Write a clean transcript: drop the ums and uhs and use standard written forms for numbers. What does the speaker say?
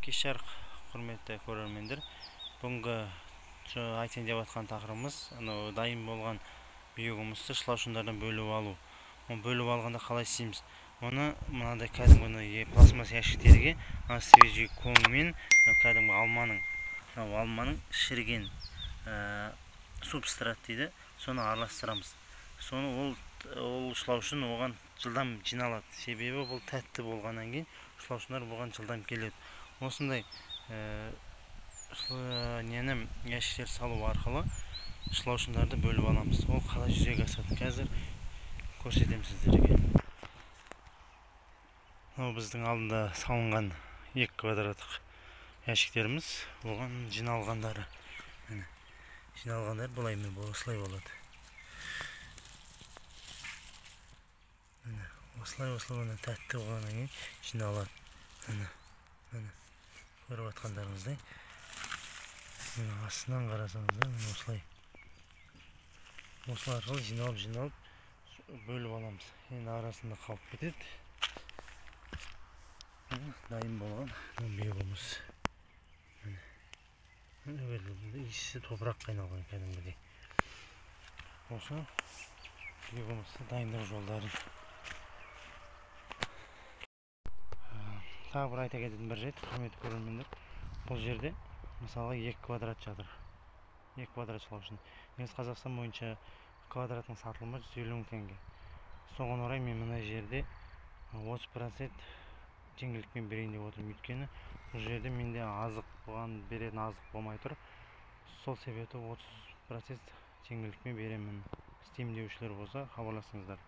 Кешер құрметті көрермендер, бүгінгі айтайын деп жатқан тақырыбымыз дайын болған биогумусты шылаушындардан бөліп алу. Оны бөліп алғанда қалай істейміз? Оны мынандай кәдімгі пластмасс ящиктерге свежий көңмен кәдімгі алманың шіріген субстрат дейді, соны араластырамыз. Соны ол шылаушын оған жылдам жиналады. Себебі бұл тәтті болғаннан кейін шылаушындар бұған жылдам келеді. Осындай ящиктер салу арқылы шылаушындарды бөліп аламыз. Ол қалай жүзеге асады? Қазір көрсетемін сіздерге. Біздің алдында салынған 2 квадраттық ящиктеріміз, оған жиналғандары. Жиналғандар осылай болады. Осылай тәтті болғаннан кейін жиналады. Көріп атқандарыңыздай. Астынан қарасаңыздар, осылай. Осылай арқылы жиналып бөліп аламыз. Енді арасында қалып кетеді. Дайын болған биогумус. Иісі топыраққа айналған кәдімгідей. Осы биогумусты дайындау жолдары. Тағы бір айта кететін бір жайт, құрметті көрермендер. Бұл жерде мысалы 2 квадрат жатыр. 2 квадрат шылаушын. Негізі Қазақстан бойынша квадраттың сатылымы 150 мың теңге. Соған орай мен мына жерде 30% жеңілдікпен берейін деп отырмын. Өйткені бұл жерде менде бұған беретін азық болмай тұр. Сол себепті 30% жеңілдікпен беремін. Істеймін деушілер болса, хабарласыңыздар.